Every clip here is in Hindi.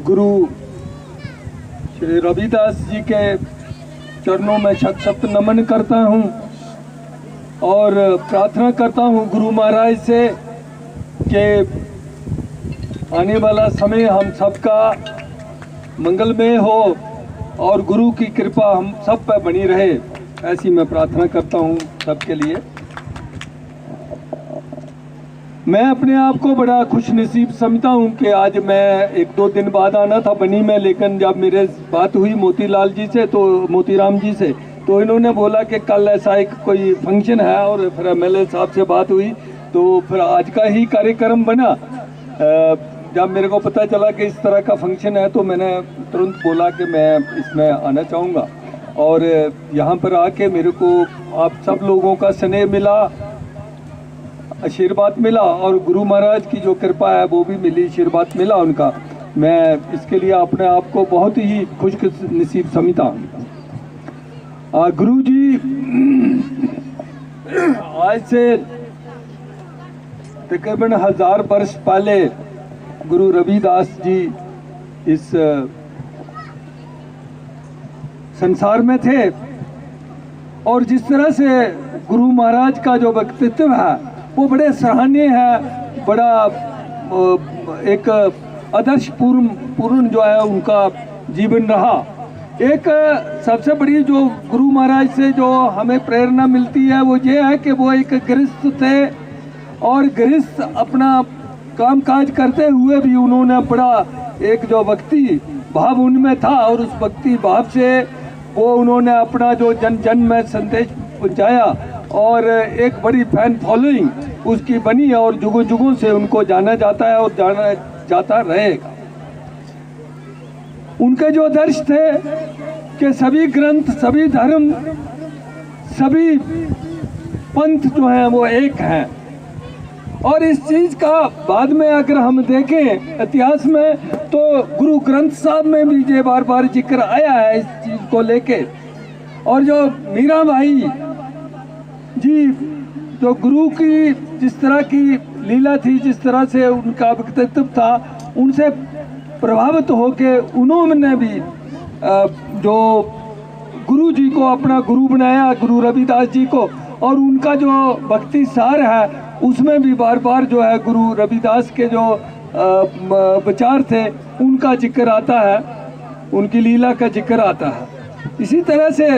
गुरु श्री रविदास जी के चरणों में शत शत नमन करता हूँ और प्रार्थना करता हूँ गुरु महाराज से कि आने वाला समय हम सबका मंगलमय हो और गुरु की कृपा हम सब पर बनी रहे, ऐसी मैं प्रार्थना करता हूँ सबके लिए। मैं अपने आप को बड़ा खुश नसीब समझता हूँ कि आज मैं एक दो दिन बाद आना था बनी में, लेकिन जब मेरे बात हुई मोतीलाल जी से तो मोतीराम जी से तो इन्होंने बोला कि कल ऐसा एक कोई फंक्शन है और फिर एमएलए साहब से बात हुई तो फिर आज का ही कार्यक्रम बना। जब मेरे को पता चला कि इस तरह का फंक्शन है तो मैंने तुरंत बोला कि मैं इसमें आना चाहूँगा और यहाँ पर आके मेरे को आप सब लोगों का स्नेह मिला, आशीर्वाद मिला और गुरु महाराज की जो कृपा है वो भी मिली, आशीर्वाद मिला उनका। मैं इसके लिए अपने आप को बहुत ही खुश नसीब समझता हूँ। गुरु जी आज से तकरीबन 1000 वर्ष पहले गुरु रविदास जी इस संसार में थे और जिस तरह से गुरु महाराज का जो व्यक्तित्व है वो बड़े सराहनीय है, बड़ा एक आदर्श पूर्ण जो है उनका जीवन रहा। एक सबसे बड़ी जो गुरु महाराज से जो हमें प्रेरणा मिलती है वो ये है कि वो एक गृहस्थ थे और गृहस्थ अपना काम काज करते हुए भी उन्होंने बड़ा एक जो भक्ति भाव उनमें था और उस भक्ति भाव से वो उन्होंने अपना जो जन जन में संदेश पहुँचाया और एक बड़ी फैन फॉलोइंग उसकी बनी और जुगों जुगों से उनको जाना जाता है और जाना जाता रहेगा। उनके जो आदर्श थे कि सभी ग्रंथ, सभी धर्म, सभी पंथ जो हैं वो एक हैं और इस चीज़ का बाद में अगर हम देखें इतिहास में तो गुरु ग्रंथ साहब में भी ये बार बार जिक्र आया है इस चीज़ को लेके। और जो मीरा भाई जी जो गुरु की जिस तरह की लीला थी, जिस तरह से उनका व्यक्तित्व था, उनसे प्रभावित होके उन्होंने भी जो गुरु जी को अपना गुरु बनाया, गुरु रविदास जी को, और उनका जो भक्ति सार है उसमें भी बार बार जो है गुरु रविदास के जो विचार थे उनका जिक्र आता है, उनकी लीला का जिक्र आता है। इसी तरह से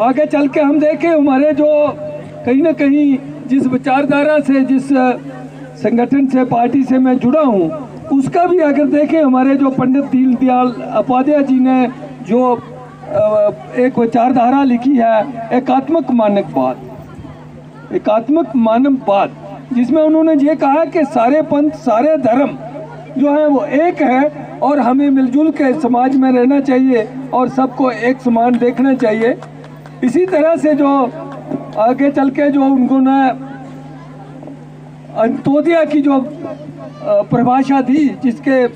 आगे चल के हम देखें हमारे जो कहीं ना कहीं जिस विचारधारा से, जिस संगठन से, पार्टी से मैं जुड़ा हूँ उसका भी अगर देखें हमारे जो पंडित दीनदयाल उपाध्याय जी ने जो एक विचारधारा लिखी है एकात्मक मानववाद, एकात्मक मानववाद, जिसमें उन्होंने ये कहा कि सारे पंथ, सारे धर्म जो है वो एक है और हमें मिलजुल के समाज में रहना चाहिए और सबको एक समान देखना चाहिए। इसी तरह से जो आगे चल के जो उन्होंने अंत्योदय की जो परिभाषा दी, जिसके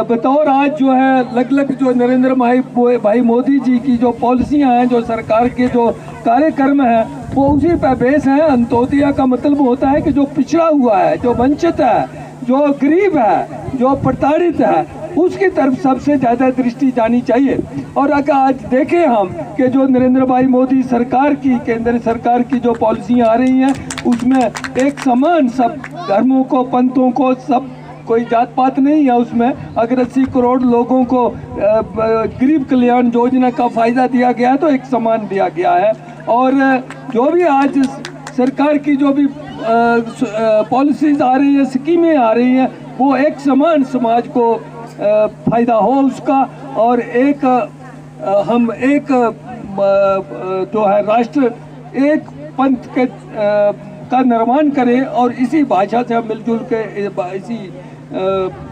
बतौर आज जो है लगभग जो नरेंद्र भाई मोदी जी की जो पॉलिसियां हैं, जो सरकार के जो कार्यक्रम हैं वो उसी पर बेस है। अंत्योदय का मतलब होता है कि जो पिछड़ा हुआ है, जो वंचित है, जो गरीब है, जो प्रताड़ित है, उसकी तरफ सबसे ज़्यादा दृष्टि जानी चाहिए। और अगर आज देखें हम कि जो नरेंद्र भाई मोदी सरकार की, केंद्र सरकार की जो पॉलिसियाँ आ रही हैं उसमें एक समान सब धर्मों को, पंथों को, सब कोई जात पात नहीं है उसमें। अगर 80 करोड़ लोगों को गरीब कल्याण योजना का फ़ायदा दिया गया है तो एक समान दिया गया है। और जो भी आज सरकार की जो भी पॉलिसीज़ आ रही है, स्कीमें आ रही हैं, वो एक समान समाज को फ़ायदा हो उसका और एक हम एक जो है राष्ट्र, एक पंथ के का निर्माण करें और इसी भाषा से हम मिलजुल के, इसी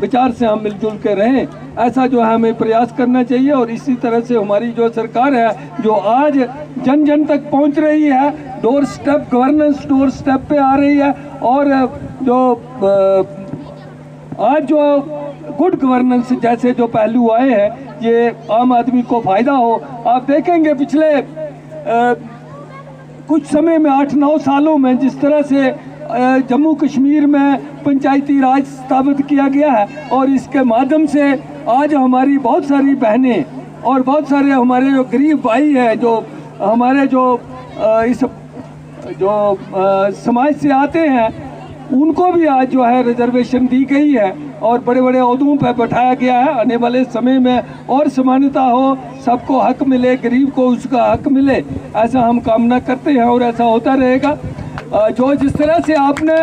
विचार से हम मिलजुल के रहें, ऐसा जो है हमें प्रयास करना चाहिए। और इसी तरह से हमारी जो सरकार है जो आज जन जन तक पहुंच रही है, door step governance, door step पे आ रही है और जो आज जो गुड गवर्नेंस जैसे जो पहलू आए हैं ये आम आदमी को फ़ायदा हो। आप देखेंगे पिछले कुछ समय में 8-9 सालों में जिस तरह से जम्मू कश्मीर में पंचायती राज स्थापित किया गया है और इसके माध्यम से आज हमारी बहुत सारी बहनें और बहुत सारे हमारे जो गरीब भाई हैं, जो हमारे जो इस जो समाज से आते हैं, उनको भी आज जो है रिजर्वेशन दी गई है और बड़े बड़े ओहदों पर बैठाया गया है। आने वाले समय में और समानता हो, सबको हक मिले, गरीब को उसका हक मिले, ऐसा हम कामना करते हैं और ऐसा होता रहेगा। जो जिस तरह से आपने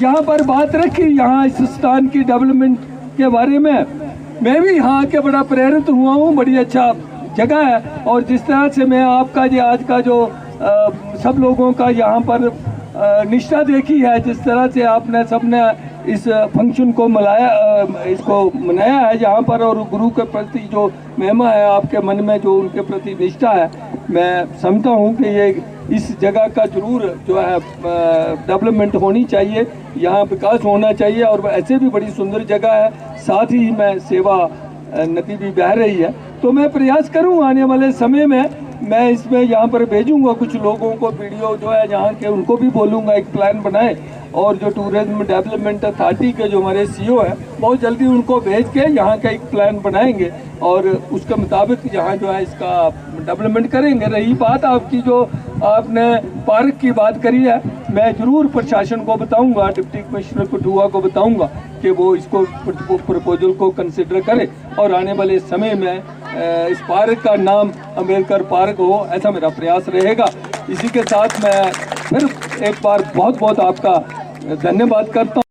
यहाँ पर बात रखी, यहाँ इस स्थान की डेवलपमेंट के बारे में, मैं भी यहाँ के बड़ा प्रेरित हुआ हूँ। बड़ी अच्छा जगह है और जिस तरह से मैं आपका जो आज का जो सब लोगों का यहाँ पर निष्ठा देखी है, जिस तरह से आपने सबने इस फंक्शन को इसको मनाया है यहाँ पर, और गुरु के प्रति जो महिमा है आपके मन में, जो उनके प्रति निष्ठा है, मैं समझता हूँ कि ये इस जगह का जरूर जो है डेवलपमेंट होनी चाहिए, यहाँ विकास होना चाहिए। और ऐसे भी बड़ी सुंदर जगह है, साथ ही में सेवा नदी भी बह रही है, तो मैं प्रयास करूँ आने वाले समय में मैं इसमें यहाँ पर भेजूंगा कुछ लोगों को, वीडियो जो है यहाँ के, उनको भी बोलूँगा एक प्लान बनाए, और जो टूरिज्म डेवलपमेंट अथॉरिटी के जो हमारे सीईओ है, बहुत जल्दी उनको भेज के यहाँ का एक प्लान बनाएंगे और उसके मुताबिक यहाँ जो है इसका डेवलपमेंट करेंगे। रही बात आपकी जो आपने पार्क की बात करी है, मैं ज़रूर प्रशासन को बताऊंगा, डिप्टी कमिश्नर कठुआ को बताऊंगा कि वो इसको प्रपोजल को कंसिडर करे और आने वाले समय में इस पार्क का नाम अम्बेडकर पार्क हो, ऐसा मेरा प्रयास रहेगा। इसी के साथ मैं फिर एक बार बहुत बहुत आपका धन्यवाद करता हूँ।